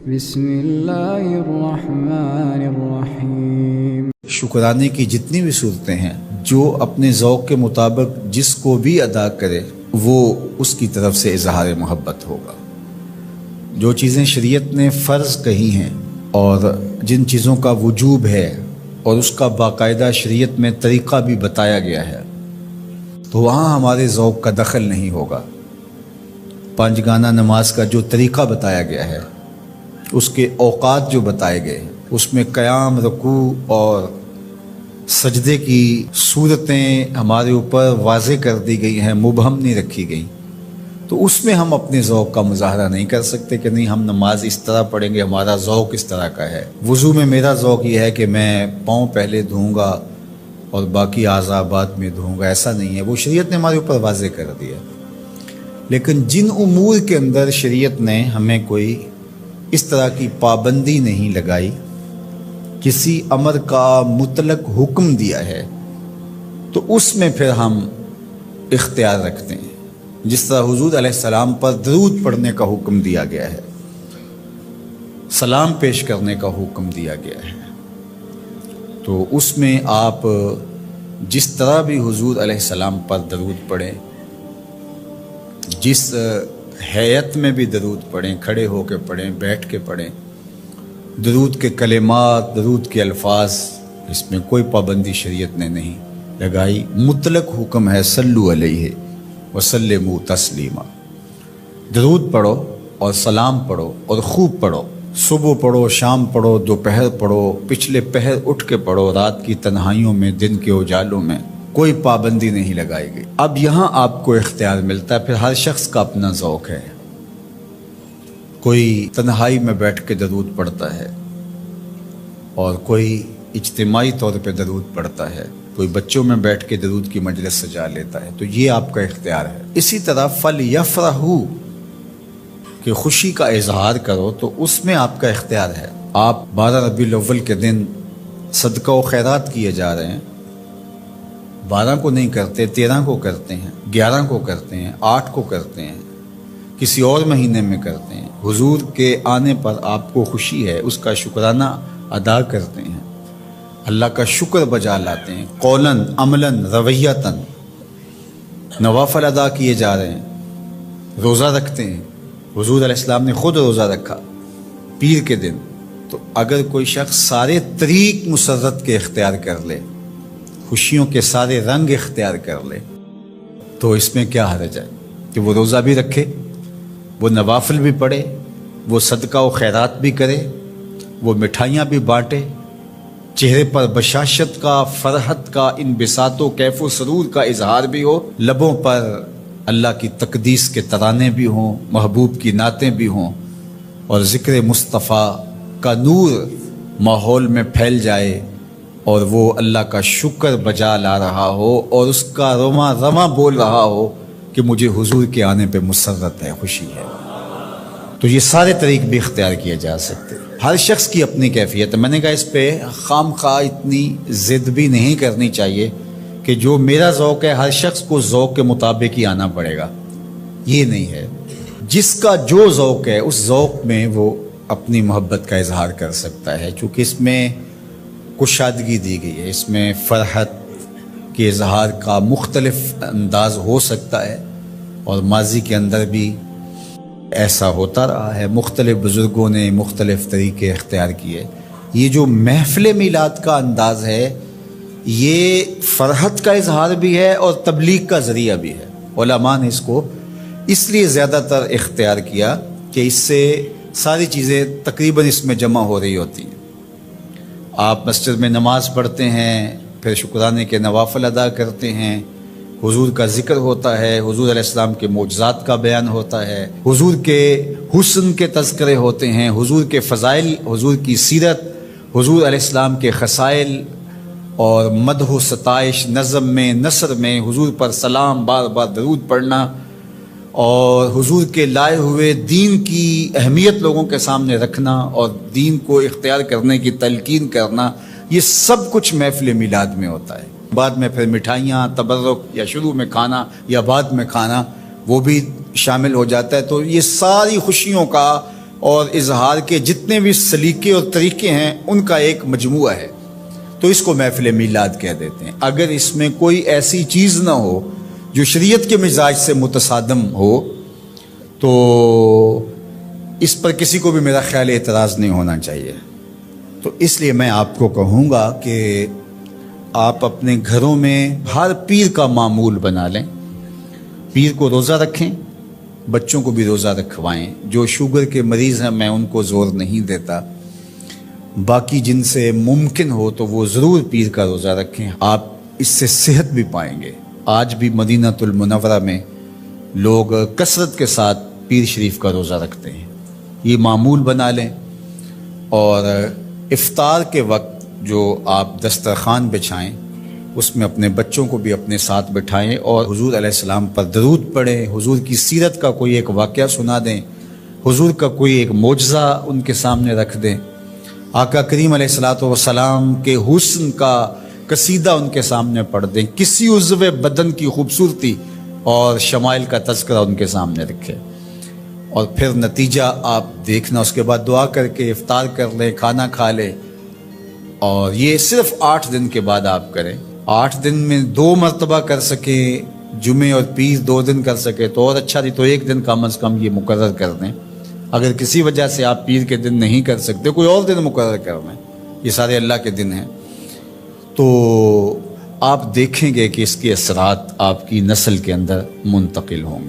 بسم اللہ الرحمن الرحیم۔ شکرانے کی جتنی بھی صورتیں ہیں، جو اپنے ذوق کے مطابق جس کو بھی ادا کرے وہ اس کی طرف سے اظہار محبت ہوگا۔ جو چیزیں شریعت نے فرض کہی ہیں اور جن چیزوں کا وجوب ہے اور اس کا باقاعدہ شریعت میں طریقہ بھی بتایا گیا ہے، تو وہاں ہمارے ذوق کا دخل نہیں ہوگا۔ پانچ گانا نماز کا جو طریقہ بتایا گیا ہے، اس کے اوقات جو بتائے گئے ہیں، اس میں قیام، رکوع اور سجدے کی صورتیں ہمارے اوپر واضح کر دی گئی ہیں، مبہم نہیں رکھی گئی، تو اس میں ہم اپنے ذوق کا مظاہرہ نہیں کر سکتے کہ نہیں ہم نماز اس طرح پڑھیں گے، ہمارا ذوق اس طرح کا ہے۔ وضو میں میرا ذوق یہ ہے کہ میں پاؤں پہلے دھوؤں گا اور باقی اعضاء بعد میں دھوؤں گا، ایسا نہیں ہے، وہ شریعت نے ہمارے اوپر واضح کر دیا۔ لیکن جن امور کے اندر شریعت نے ہمیں کوئی اس طرح کی پابندی نہیں لگائی، کسی امر کا مطلق حکم دیا ہے، تو اس میں پھر ہم اختیار رکھتے ہیں۔ جس طرح حضور علیہ السلام پر درود پڑھنے کا حکم دیا گیا ہے، سلام پیش کرنے کا حکم دیا گیا ہے، تو اس میں آپ جس طرح بھی حضور علیہ السلام پر درود پڑھیں، جس ہیئت میں بھی درود پڑھیں، کھڑے ہو کے پڑھیں، بیٹھ کے پڑھیں، درود کے کلمات، درود کے الفاظ، اس میں کوئی پابندی شریعت نے نہیں لگائی۔ مطلق حکم ہے صلو علیہ وسلموا تسلیما، درود پڑھو اور سلام پڑھو اور خوب پڑھو، صبح پڑھو، شام پڑھو، دوپہر پڑھو، پچھلے پہر اٹھ کے پڑھو، رات کی تنہائیوں میں، دن کے اجالوں میں، کوئی پابندی نہیں لگائی گئی۔ اب یہاں آپ کو اختیار ملتا ہے، پھر ہر شخص کا اپنا ذوق ہے۔ کوئی تنہائی میں بیٹھ کے درود پڑھتا ہے اور کوئی اجتماعی طور پہ درود پڑھتا ہے، کوئی بچوں میں بیٹھ کے درود کی مجلس سجا لیتا ہے، تو یہ آپ کا اختیار ہے۔ اسی طرح فَلْيَفْرَحُوا کہ خوشی کا اظہار کرو، تو اس میں آپ کا اختیار ہے۔ آپ 12 ربیع الاول کے دن صدقہ و خیرات کیے جا رہے ہیں، 12 کو نہیں کرتے، 13 کو کرتے ہیں، 11 کو کرتے ہیں، 8 کو کرتے ہیں، کسی اور مہینے میں کرتے ہیں، حضور کے آنے پر آپ کو خوشی ہے، اس کا شکرانہ ادا کرتے ہیں، اللہ کا شکر بجا لاتے ہیں، قولاً، عملاً، رویتاً، نوافل ادا کیے جا رہے ہیں، روزہ رکھتے ہیں۔ حضور علیہ السلام نے خود روزہ رکھا پیر کے دن، تو اگر کوئی شخص سارے طریق مسرت کے اختیار کر لے، خوشیوں کے سارے رنگ اختیار کر لے، تو اس میں کیا حرج ہے کہ وہ روزہ بھی رکھے، وہ نوافل بھی پڑھے، وہ صدقہ و خیرات بھی کرے، وہ مٹھائیاں بھی بانٹے، چہرے پر بشاشت کا، فرحت کا، انبساط و کیف و سرور کا اظہار بھی ہو، لبوں پر اللہ کی تقدیس کے ترانے بھی ہوں، محبوب کی نعتیں بھی ہوں، اور ذکر مصطفیٰ کا نور ماحول میں پھیل جائے، اور وہ اللہ کا شکر بجا لا رہا ہو اور اس کا رواں رواں بول رہا ہو کہ مجھے حضور کے آنے پہ مسرت ہے، خوشی ہے، تو یہ سارے طریق بھی اختیار کیے جا سکتے۔ ہر شخص کی اپنی کیفیت ہے۔ میں نے کہا اس پہ خام خواہ اتنی ضد بھی نہیں کرنی چاہیے کہ جو میرا ذوق ہے ہر شخص کو ذوق کے مطابق ہی آنا پڑے گا، یہ نہیں ہے۔ جس کا جو ذوق ہے اس ذوق میں وہ اپنی محبت کا اظہار کر سکتا ہے، چونکہ اس میں کشادگی دی گئی ہے، اس میں فرحت کے اظہار کا مختلف انداز ہو سکتا ہے، اور ماضی کے اندر بھی ایسا ہوتا رہا ہے، مختلف بزرگوں نے مختلف طریقے اختیار کیے۔ یہ جو محفل میلاد کا انداز ہے، یہ فرحت کا اظہار بھی ہے اور تبلیغ کا ذریعہ بھی ہے۔ علماء نے اس کو اس لیے زیادہ تر اختیار کیا کہ اس سے ساری چیزیں تقریباً اس میں جمع ہو رہی ہوتی ہیں۔ آپ مسجد میں نماز پڑھتے ہیں، پھر شکرانے کے نوافل ادا کرتے ہیں، حضور کا ذکر ہوتا ہے، حضور علیہ السلام کے معجزات کا بیان ہوتا ہے، حضور کے حسن کے تذکرے ہوتے ہیں، حضور کے فضائل، حضور کی سیرت، حضور علیہ السلام کے خصائل، اور مدح و ستائش، نظم میں، نثر میں حضور پر سلام، بار بار درود پڑھنا، اور حضور کے لائے ہوئے دین کی اہمیت لوگوں کے سامنے رکھنا اور دین کو اختیار کرنے کی تلقین کرنا، یہ سب کچھ محفل میلاد میں ہوتا ہے۔ بعد میں پھر مٹھائیاں، تبرک، یا شروع میں کھانا یا بعد میں کھانا، وہ بھی شامل ہو جاتا ہے۔ تو یہ ساری خوشیوں کا اور اظہار کے جتنے بھی سلیقے اور طریقے ہیں ان کا ایک مجموعہ ہے، تو اس کو محفل میلاد کہہ دیتے ہیں۔ اگر اس میں کوئی ایسی چیز نہ ہو جو شریعت کے مزاج سے متصادم ہو تو اس پر کسی کو بھی میرا خیال اعتراض نہیں ہونا چاہیے۔ تو اس لیے میں آپ کو کہوں گا کہ آپ اپنے گھروں میں ہر پیر کا معمول بنا لیں، پیر کو روزہ رکھیں، بچوں کو بھی روزہ رکھوائیں۔ جو شوگر کے مریض ہیں میں ان کو زور نہیں دیتا، باقی جن سے ممکن ہو تو وہ ضرور پیر کا روزہ رکھیں، آپ اس سے صحت بھی پائیں گے۔ آج بھی مدینہ المنورہ میں لوگ کثرت کے ساتھ پیر شریف کا روزہ رکھتے ہیں، یہ معمول بنا لیں۔ اور افطار کے وقت جو آپ دسترخوان بچھائیں اس میں اپنے بچوں کو بھی اپنے ساتھ بٹھائیں اور حضور علیہ السلام پر درود پڑھیں، حضور کی سیرت کا کوئی ایک واقعہ سنا دیں، حضور کا کوئی ایک معجزہ ان کے سامنے رکھ دیں، آقا کریم علیہ الصلوۃ والسلام کے حسن کا قصیدہ ان کے سامنے پڑھ دیں، کسی عضو بدن کی خوبصورتی اور شمائل کا تذکرہ ان کے سامنے رکھیں، اور پھر نتیجہ آپ دیکھنا۔ اس کے بعد دعا کر کے افطار کر لیں، کھانا کھا لیں، اور یہ صرف 8 دن کے بعد آپ کریں۔ 8 دن میں 2 مرتبہ کر سکیں، جمعے اور پیر 2 دن کر سکے تو اور اچھا، نہیں تو 1 دن کم از کم یہ مقرر کر دیں۔ اگر کسی وجہ سے آپ پیر کے دن نہیں کر سکتے، کوئی اور دن مقرر کر دیں، یہ سارے اللہ کے دن ہیں، تو آپ دیکھیں گے کہ اس کے اثرات آپ کی نسل کے اندر منتقل ہوں گے۔